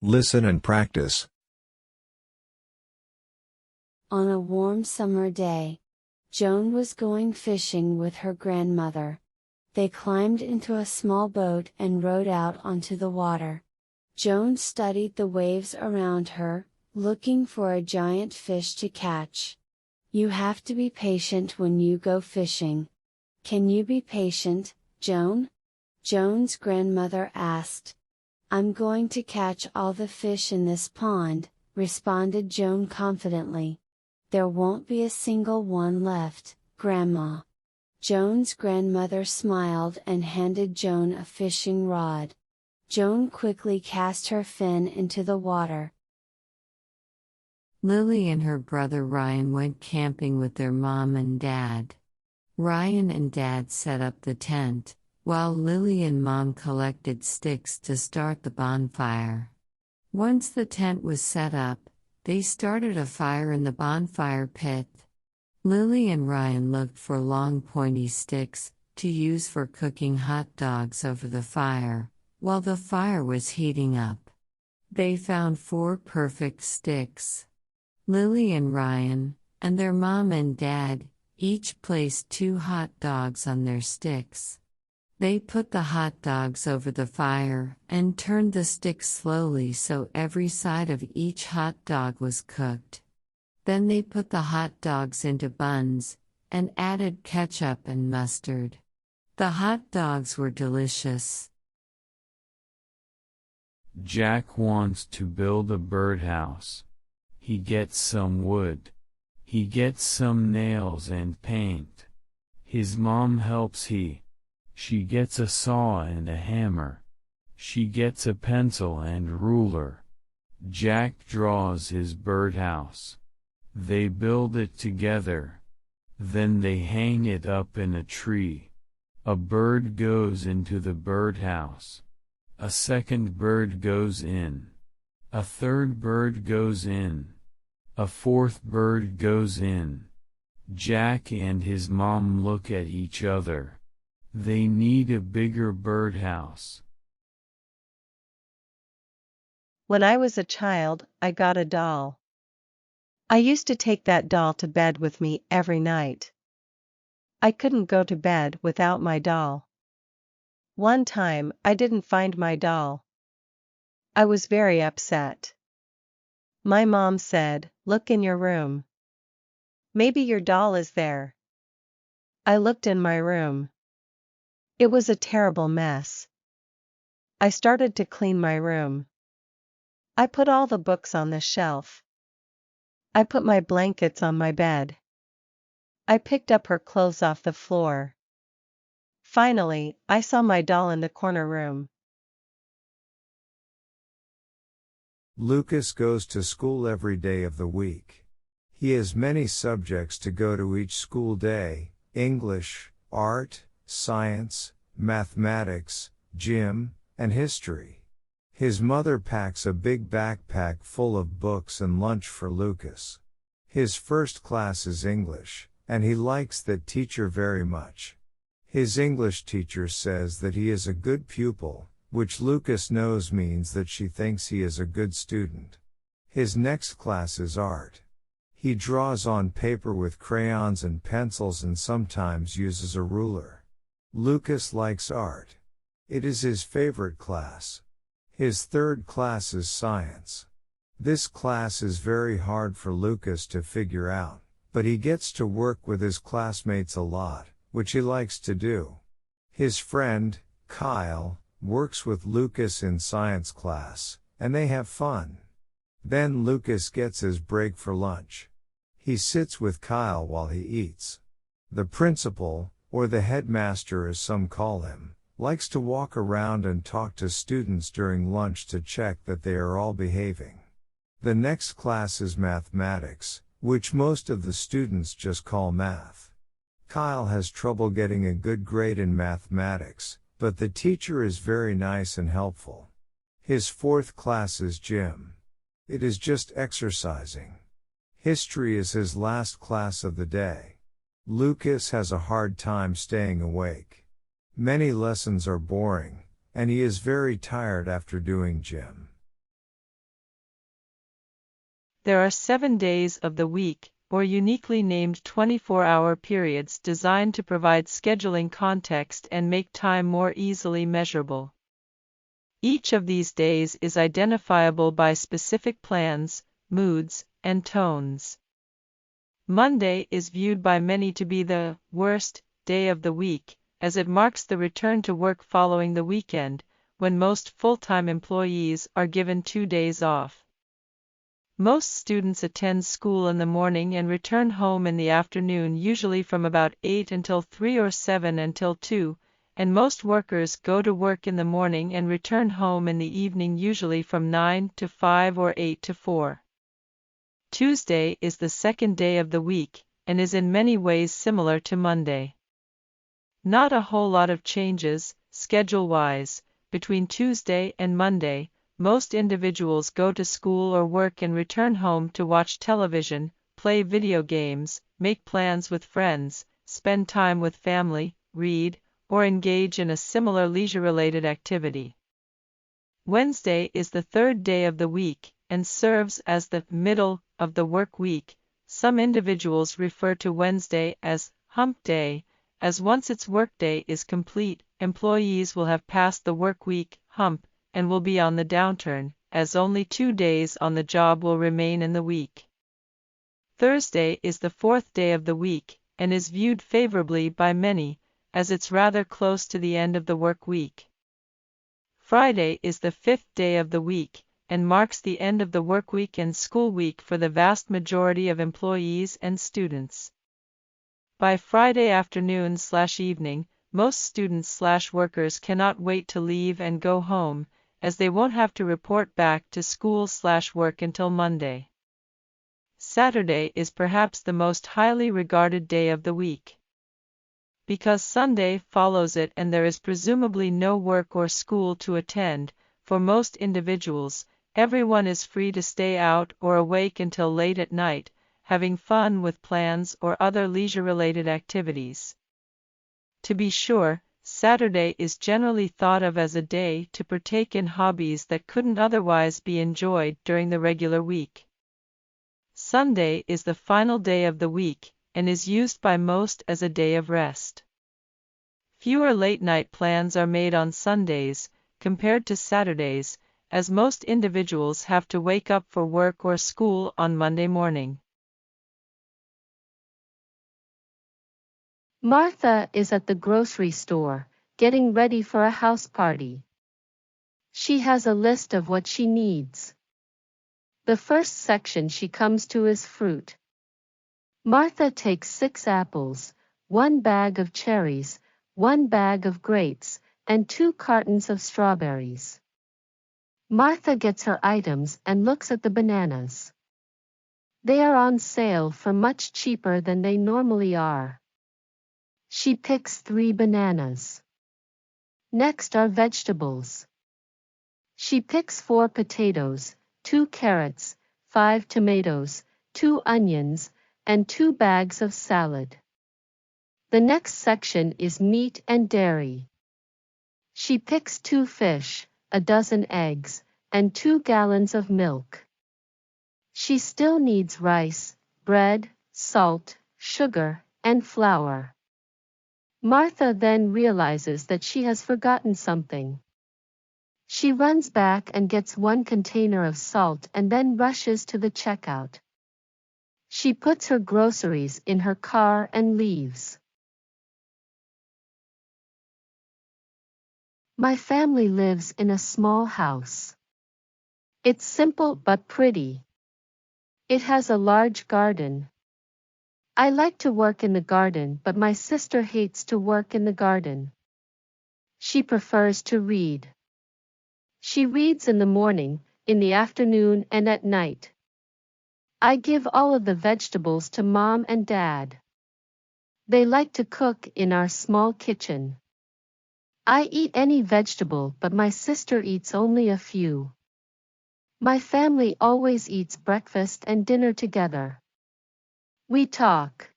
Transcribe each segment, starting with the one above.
Listen and practice. On a warm summer day, Joan was going fishing with her grandmother. They climbed into a small boat and rowed out onto the water. Joan studied the waves around her, looking for a giant fish to catch. You have to be patient when you go fishing. Can you be patient, Joan? Joan's grandmother asked. I'm going to catch all the fish in this pond, responded Joan confidently. There won't be a single one left, Grandma. Joan's grandmother smiled and handed Joan a fishing rod. Joan quickly cast her fin into the water. Lily and her brother Ryan went camping with their mom and dad. Ryan and Dad set up the tent, while Lily and Mom collected sticks to start the bonfire. Once the tent was set up, they started a fire in the bonfire pit. Lily and Ryan looked for long pointy sticks to use for cooking hot dogs over the fire, while the fire was heating up. They found 4 perfect sticks. Lily and Ryan, and their mom and dad, each placed 2 hot dogs on their sticks. They put the hot dogs over the fire and turned the sticks slowly so every side of each hot dog was cooked. Then they put the hot dogs into buns and added ketchup and mustard. The hot dogs were delicious. Jack wants to build a birdhouse. He gets some wood. He gets some nails and paint. His mom helps She gets a saw and a hammer. She gets a pencil and ruler. Jack draws his birdhouse. They build it together. Then they hang it up in a tree. A bird goes into the birdhouse. A second bird goes in. A third bird goes in. A fourth bird goes in. Jack and his mom look at each other. They need a bigger birdhouse. When I was a child, I got a doll. I used to take that doll to bed with me every night. I couldn't go to bed without my doll. One time, I didn't find my doll. I was very upset. My mom said, "Look in your room. Maybe your doll is there." I looked in my room. It was a terrible mess. I started to clean my room. I put all the books on the shelf. I put my blankets on my bed. I picked up her clothes off the floor. Finally, I saw my doll in the corner room. Lucas goes to school every day of the week. He has many subjects to go to each school day: English, art, science, mathematics, gym, and history. His mother packs a big backpack full of books and lunch for Lucas. His first class is English, and he likes that teacher very much. His English teacher says that he is a good pupil, which Lucas knows means that she thinks he is a good student. His next class is art. He draws on paper with crayons and pencils and sometimes uses a ruler. Lucas likes art. It is his favorite class. His third class is science. This class is very hard for Lucas to figure out, but he gets to work with his classmates a lot, which he likes to do. His friend, Kyle, works with Lucas in science class, and they have fun. Then Lucas gets his break for lunch. He sits with Kyle while he eats. The principal, or the headmaster as some call him, likes to walk around and talk to students during lunch to check that they are all behaving. The next class is mathematics, which most of the students just call math. Kyle has trouble getting a good grade in mathematics, but the teacher is very nice and helpful. His fourth class is gym. It is just exercising. History is his last class of the day. Lucas has a hard time staying awake. Many lessons are boring, and he is very tired after doing gym. There are 7 days of the week, or uniquely named 24-hour periods designed to provide scheduling context and make time more easily measurable. Each of these days is identifiable by specific plans, moods, and tones. Monday is viewed by many to be the worst day of the week, as it marks the return to work following the weekend, when most full-time employees are given 2 days off. Most students attend school in the morning and return home in the afternoon, usually from about 8 until 3 or 7 until 2, and most workers go to work in the morning and return home in the evening, usually from 9 to 5 or 8 to 4. Tuesday is the second day of the week, and is in many ways similar to Monday. Not a whole lot of changes, schedule-wise, between Tuesday and Monday. Most individuals go to school or work and return home to watch television, play video games, make plans with friends, spend time with family, read, or engage in a similar leisure-related activity. Wednesday is the third day of the week, and serves as the middle of the work week. Some individuals refer to Wednesday as hump day, as once its workday is complete, employees will have passed the work week hump and will be on the downturn, as only 2 days on the job will remain in the week. Thursday is the fourth day of the week, and is viewed favorably by many, as it's rather close to the end of the work week. Friday is the fifth day of the week, and marks the end of the work week and school week for the vast majority of employees and students. By Friday afternoon/evening, most students/workers cannot wait to leave and go home, as they won't have to report back to school/work until Monday. Saturday is perhaps the most highly regarded day of the week. Because Sunday follows it and there is presumably no work or school to attend, for most individuals, everyone is free to stay out or awake until late at night, having fun with plans or other leisure-related activities. To be sure, Saturday is generally thought of as a day to partake in hobbies that couldn't otherwise be enjoyed during the regular week. Sunday is the final day of the week, and is used by most as a day of rest. Fewer late-night plans are made on Sundays, compared to Saturdays, as most individuals have to wake up for work or school on Monday morning. Martha is at the grocery store, getting ready for a house party. She has a list of what she needs. The first section she comes to is fruit. Martha takes 6 apples, 1 bag of cherries, 1 bag of grapes, and 2 cartons of strawberries. Martha gets her items and looks at the bananas. They are on sale for much cheaper than they normally are. She picks 3 bananas. Next are vegetables. She picks 4 potatoes, 2 carrots, 5 tomatoes, 2 onions, and 2 bags of salad. The next section is meat and dairy. She picks 2 fish, a dozen eggs, and 2 gallons of milk. She still needs rice, bread, salt, sugar, and flour. Martha then realizes that she has forgotten something. She runs back and gets 1 container of salt and then rushes to the checkout. She puts her groceries in her car and leaves. My family lives in a small house. It's simple but pretty. It has a large garden. I like to work in the garden, but my sister hates to work in the garden. She prefers to read. She reads in the morning, in the afternoon, and at night. I give all of the vegetables to Mom and Dad. They like to cook in our small kitchen. I eat any vegetable, but my sister eats only a few. My family always eats breakfast and dinner together. We talk.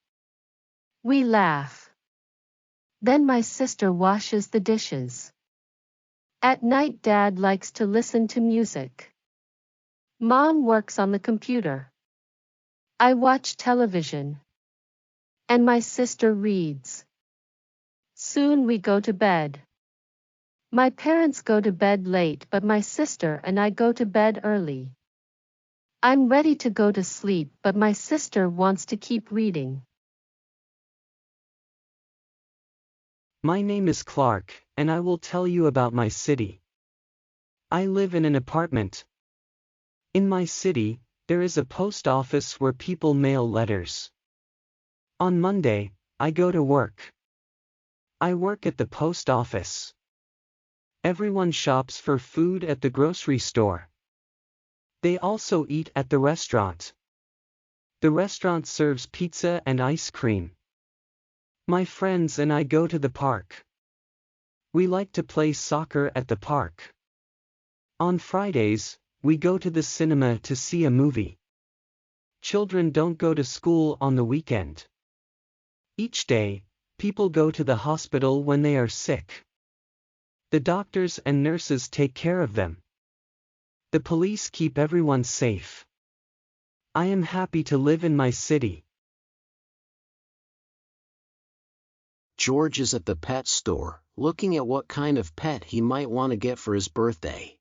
We laugh. Then my sister washes the dishes. At night, Dad likes to listen to music. Mom works on the computer. I watch television. And my sister reads. Soon we go to bed. My parents go to bed late, but my sister and I go to bed early. I'm ready to go to sleep, but my sister wants to keep reading. My name is Clark, and I will tell you about my city. I live in an apartment. In my city, there is a post office where people mail letters. On Monday, I go to work. I work at the post office. Everyone shops for food at the grocery store. They also eat at the restaurant. The restaurant serves pizza and ice cream. My friends and I go to the park. We like to play soccer at the park. On Fridays, we go to the cinema to see a movie. Children don't go to school on the weekend. Each day, people go to the hospital when they are sick. The doctors and nurses take care of them. The police keep everyone safe. I am happy to live in my city. George is at the pet store, looking at what kind of pet he might want to get for his birthday.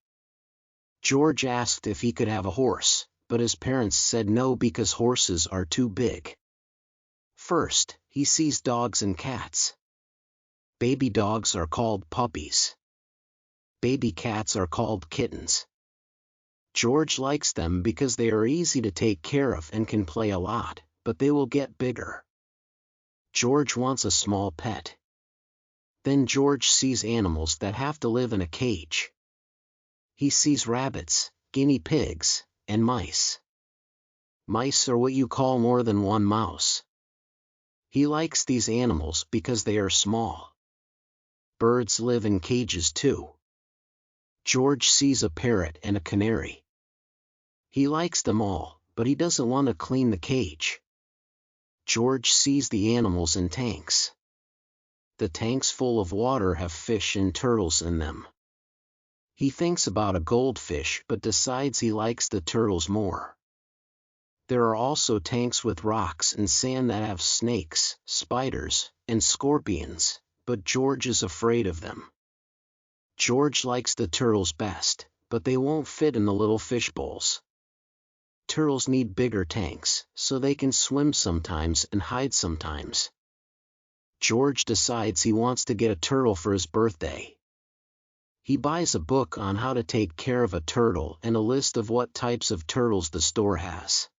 George asked if he could have a horse, but his parents said no because horses are too big. First, he sees dogs and cats. Baby dogs are called puppies. Baby cats are called kittens. George likes them because they are easy to take care of and can play a lot, but they will get bigger. George wants a small pet. Then George sees animals that have to live in a cage. He sees rabbits, guinea pigs, and mice. Mice are what you call more than one mouse. He likes these animals because they are small. Birds live in cages too. George sees a parrot and a canary. He likes them all, but he doesn't want to clean the cage. George sees the animals in tanks. The tanks full of water have fish and turtles in them. He thinks about a goldfish but decides he likes the turtles more. There are also tanks with rocks and sand that have snakes, spiders, and scorpions, but George is afraid of them. George likes the turtles best, but they won't fit in the little fish bowls. Turtles need bigger tanks, so they can swim sometimes and hide sometimes. George decides he wants to get a turtle for his birthday. He buys a book on how to take care of a turtle and a list of what types of turtles the store has.